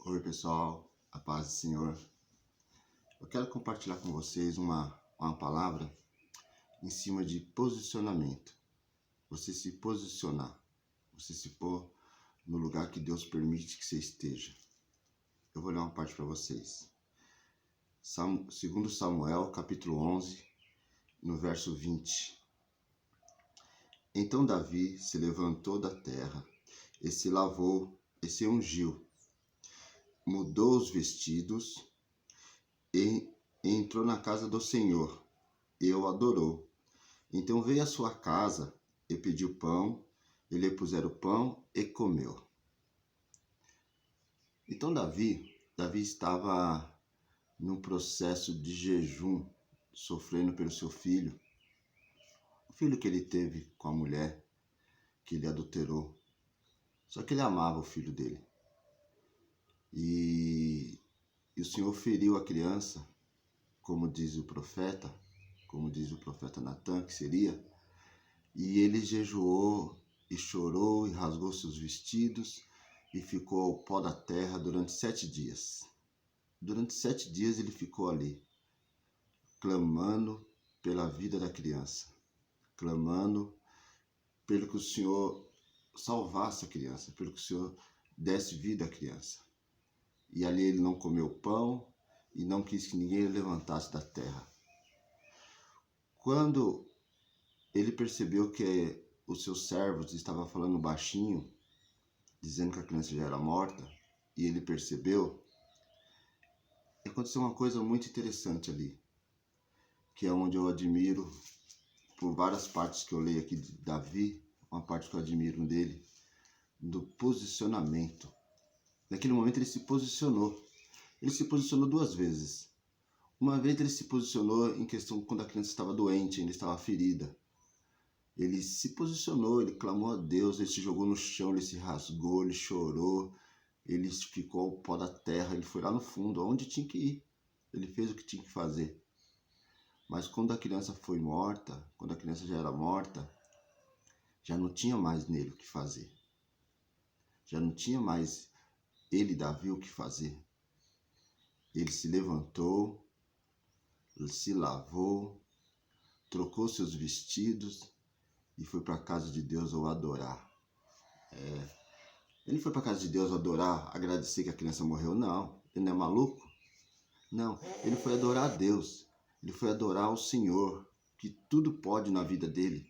Oi pessoal, a paz do Senhor. Eu quero compartilhar com vocês uma palavra em cima de posicionamento. Você se posicionar, você se pôr no lugar que Deus permite que você esteja. Eu vou ler uma parte para vocês. Segundo Samuel, capítulo 11, no verso 20. Então Davi se levantou da terra e se lavou e se ungiu. Mudou os vestidos e entrou na casa do Senhor e o adorou. Então veio à sua casa e pediu pão, e lhe puseram pão e comeu. Então Davi estava num processo de jejum, sofrendo pelo seu filho, o filho que ele teve com a mulher que ele adulterou. Só que ele amava o filho dele. E o Senhor feriu a criança, como diz o profeta Natan, que seria, e ele jejuou e chorou e rasgou seus vestidos e ficou ao pó da terra durante 7 dias. Durante 7 dias ele ficou ali, clamando pela vida da criança, clamando pelo que o Senhor salvasse a criança, pelo que o Senhor desse vida à criança. E ali ele não comeu pão e não quis que ninguém o levantasse da terra. Quando ele percebeu que os seus servos estavam falando baixinho, dizendo que a criança já era morta, e ele percebeu, aconteceu uma coisa muito interessante ali, que é onde eu admiro, por várias partes que eu leio aqui de Davi, uma parte que eu admiro dele, do posicionamento. Naquele momento ele se posicionou. Ele se posicionou 2 vezes. Uma vez ele se posicionou em questão quando a criança estava doente, ainda estava ferida. Ele se posicionou, ele clamou a Deus, ele se jogou no chão, ele se rasgou, ele chorou, ele ficou ao pó da terra, ele foi lá no fundo, aonde tinha que ir. Ele fez o que tinha que fazer. Mas quando a criança foi morta, quando a criança já era morta, já não tinha mais nele o que fazer. Já não tinha mais ele, Davi, o que fazer. Ele se levantou, ele se lavou, trocou seus vestidos e foi para a casa de Deus o adorar. Ele foi para a casa de Deus adorar, agradecer que a criança morreu? Não. Ele não é maluco? Não. Ele foi adorar a Deus. Ele foi adorar o Senhor, que tudo pode na vida dele.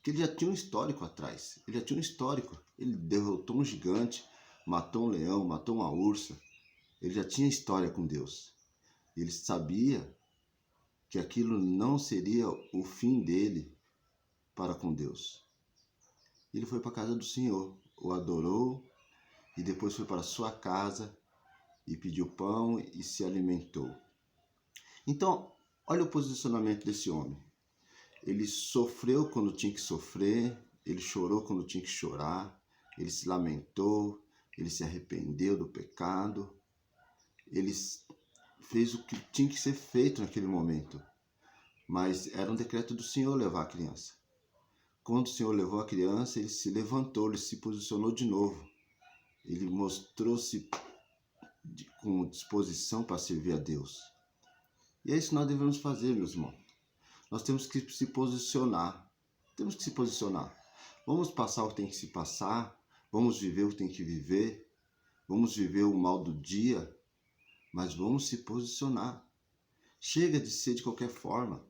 Que ele já tinha um histórico atrás. Ele já tinha um histórico. Ele derrotou um gigante, matou um leão, matou uma ursa. Ele já tinha história com Deus. Ele sabia que aquilo não seria o fim dele para com Deus. Ele foi para a casa do Senhor, o adorou e depois foi para a sua casa e pediu pão e se alimentou. Então, olha o posicionamento desse homem. Ele sofreu quando tinha que sofrer, ele chorou quando tinha que chorar, ele se lamentou, ele se arrependeu do pecado, ele fez o que tinha que ser feito naquele momento. Mas era um decreto do Senhor levar a criança. Quando o Senhor levou a criança, ele se levantou, ele se posicionou de novo. Ele mostrou-se com disposição para servir a Deus. E é isso que nós devemos fazer, meus irmãos. Nós temos que se posicionar. Temos que se posicionar. Vamos passar o que tem que se passar. Vamos viver o que tem que viver. Vamos viver o mal do dia. Mas vamos se posicionar. Chega de ser de qualquer forma.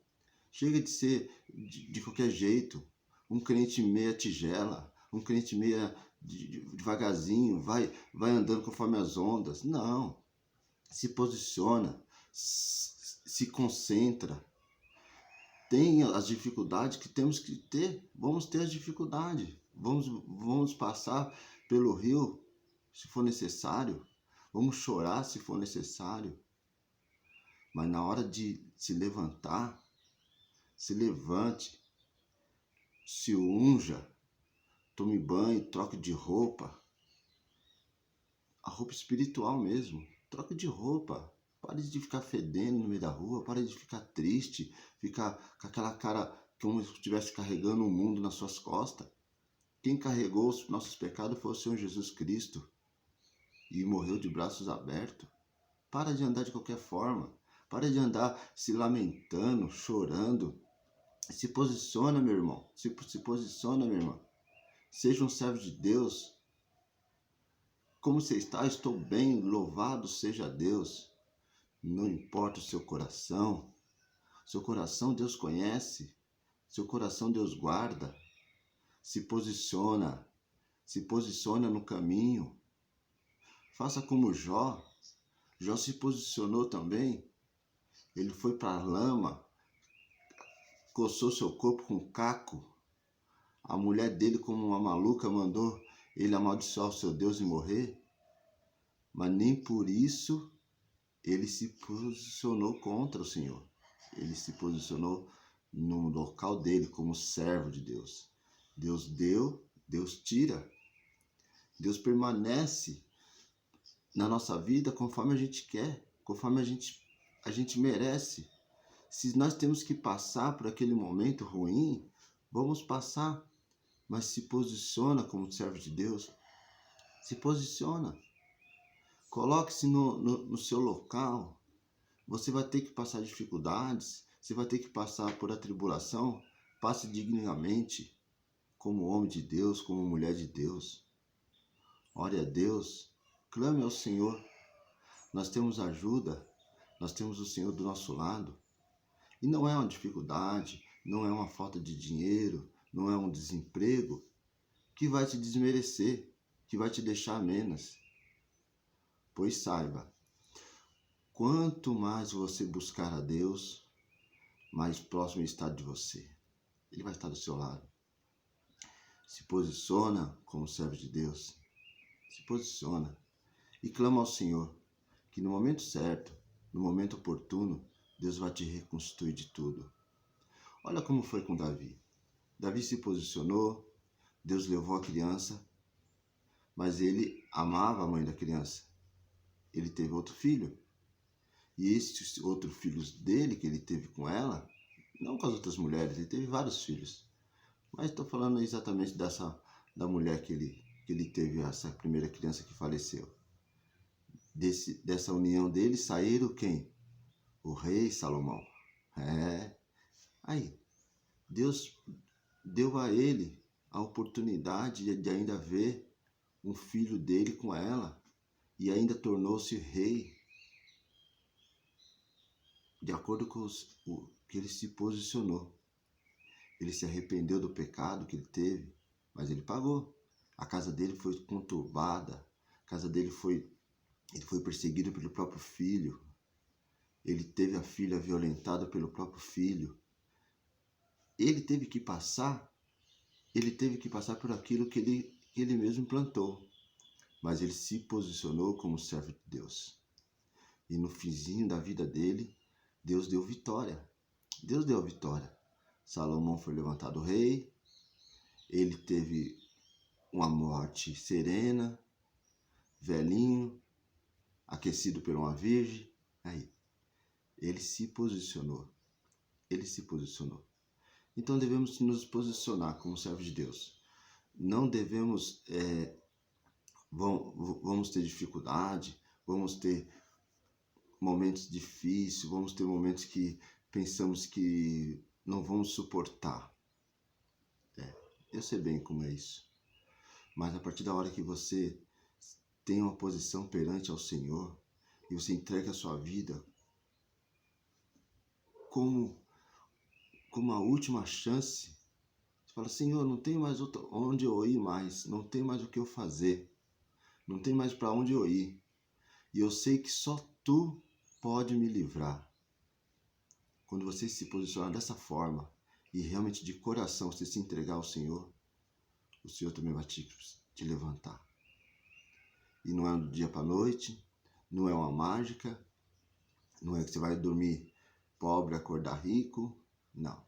Chega de ser de qualquer jeito. Um crente meia tigela. Um crente meia devagarzinho. Vai andando conforme as ondas. Não. Se posiciona. Se concentra. Tem as dificuldades que temos que ter. Vamos ter as dificuldades. Vamos passar pelo rio se for necessário. Vamos chorar se for necessário. Mas na hora de se levantar, se levante, se unja, tome banho, troque de roupa. A roupa espiritual mesmo. Troque de roupa. Pare de ficar fedendo no meio da rua, pare de ficar triste, ficar com aquela cara como se estivesse carregando o mundo nas suas costas. Quem carregou os nossos pecados foi o Senhor Jesus Cristo. e morreu de braços abertos. Para de andar de qualquer forma. Para de andar se lamentando, chorando. Se posiciona, meu irmão. Se posiciona, minha irmã. Seja um servo de Deus. Como você está? Estou bem. Louvado seja Deus. Não importa o seu coração. Seu coração Deus conhece. Seu coração Deus guarda. Se posiciona. Se posiciona no caminho. Faça como Jó. Jó se posicionou também. Ele foi para a lama, coçou seu corpo com caco. A mulher dele, como uma maluca, mandou ele amaldiçoar o seu Deus e morrer. Mas nem por isso ele se posicionou contra o Senhor. Ele se posicionou no local dele como servo de Deus. Deus deu, Deus tira. Deus permanece na nossa vida conforme a gente quer, conforme a gente merece. Se nós temos que passar por aquele momento ruim, vamos passar. Mas se posiciona como servo de Deus. Se posiciona. Coloque-se no seu local. Você vai ter que passar dificuldades. Você vai ter que passar por atribulação. Passe dignamente, como homem de Deus, como mulher de Deus. Ore a Deus. Clame ao Senhor. Nós temos ajuda. Nós temos o Senhor do nosso lado. E não é uma dificuldade, não é uma falta de dinheiro, não é um desemprego que vai te desmerecer, que vai te deixar menos. Pois saiba, quanto mais você buscar a Deus, mais próximo ele está de você. Ele vai estar do seu lado. Se posiciona como servo de Deus. Se posiciona e clama ao Senhor que no momento certo, no momento oportuno, Deus vai te reconstruir de tudo. Olha como foi com Davi. Davi se posicionou, Deus levou a criança, mas ele amava a mãe da criança. Ele teve outro filho. E esses outros filhos dele, que ele teve com ela, não com as outras mulheres, ele teve vários filhos. Mas estou falando exatamente da mulher que ele teve, essa primeira criança que faleceu. Dessa união dele saíram quem? O rei Salomão. Aí, Deus deu a ele a oportunidade de ainda ver um filho dele com ela e ainda tornou-se rei de acordo com o que ele se posicionou. Ele se arrependeu do pecado que ele teve, mas ele pagou. A casa dele foi conturbada, a casa dele ele foi perseguido pelo próprio filho. Ele teve a filha violentada pelo próprio filho. Ele teve que passar por aquilo que ele mesmo plantou. Mas ele se posicionou como servo de Deus. E no finzinho da vida dele, Deus deu vitória. Deus deu a vitória. Salomão foi levantado rei. Ele teve uma morte serena, velhinho, aquecido por uma virgem. Aí, ele se posicionou. Ele se posicionou. Então devemos nos posicionar como servos de Deus. Não devemos, vamos ter dificuldade, vamos ter momentos difíceis, vamos ter momentos que pensamos que não vamos suportar. Eu sei bem como é isso. Mas a partir da hora que você tem uma posição perante ao Senhor e você entrega a sua vida como a última chance, você fala: Senhor, não tem mais onde eu ir mais, não tem mais o que eu fazer, não tem mais para onde eu ir. E eu sei que só Tu pode me livrar. Quando você se posicionar dessa forma e realmente de coração você se entregar ao Senhor, o Senhor também vai te levantar. E não é do dia para a noite, não é uma mágica, não é que você vai dormir pobre e acordar rico, não.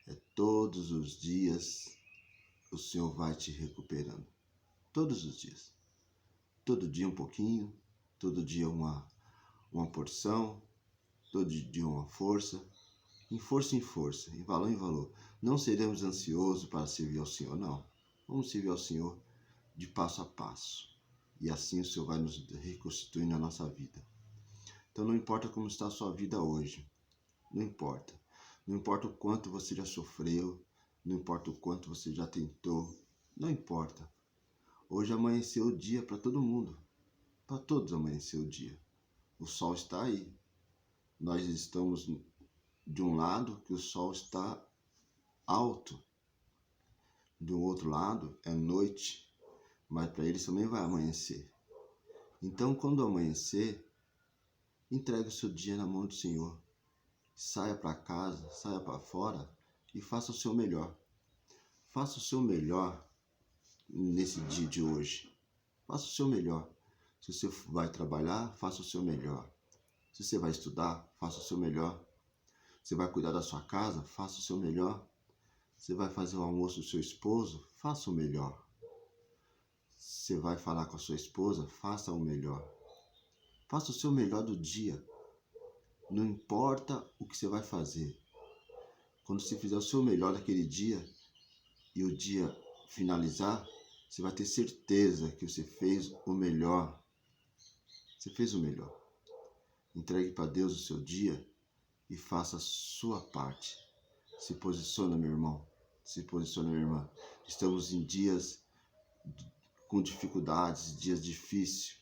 É todos os dias o Senhor vai te recuperando. Todos os dias. Todo dia um pouquinho, todo dia uma porção, todo dia uma força, em força, em valor. Não seremos ansiosos para servir ao Senhor, não. Vamos servir ao Senhor de passo a passo. E assim o Senhor vai nos reconstituir na nossa vida. Então não importa como está a sua vida hoje. Não importa. Não importa o quanto você já sofreu. Não importa o quanto você já tentou. Não importa. Hoje amanheceu o dia para todo mundo. Para todos amanheceu o dia. O sol está aí. Nós estamos de um lado que o sol está alto. Do outro lado é noite. Mas para eles também vai amanhecer. Então quando amanhecer, entregue o seu dia na mão do Senhor. Saia para casa, saia para fora e faça o seu melhor. Faça o seu melhor nesse dia de hoje. Faça o seu melhor. Se você vai trabalhar, faça o seu melhor. Se você vai estudar, faça o seu melhor. Você vai cuidar da sua casa, faça o seu melhor. Você vai fazer o almoço do seu esposo, faça o melhor. Você vai falar com a sua esposa, faça o melhor. Faça o seu melhor do dia. Não importa o que você vai fazer. Quando você fizer o seu melhor naquele dia e o dia finalizar, você vai ter certeza que você fez o melhor. Você fez o melhor. Entregue para Deus o seu dia e faça a sua parte. Se posiciona, meu irmão. Se posiciona, minha irmã. Estamos em dias com dificuldades, dias difíceis.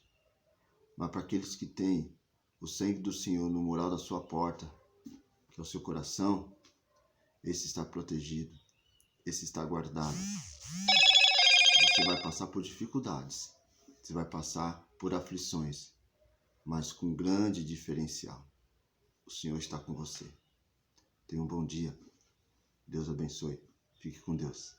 Mas para aqueles que têm o sangue do Senhor no mural da sua porta, que é o seu coração, esse está protegido, esse está guardado. Você vai passar por dificuldades, você vai passar por aflições, mas com grande diferencial. O Senhor está com você. Tenha um bom dia. Deus abençoe. Fique com Deus.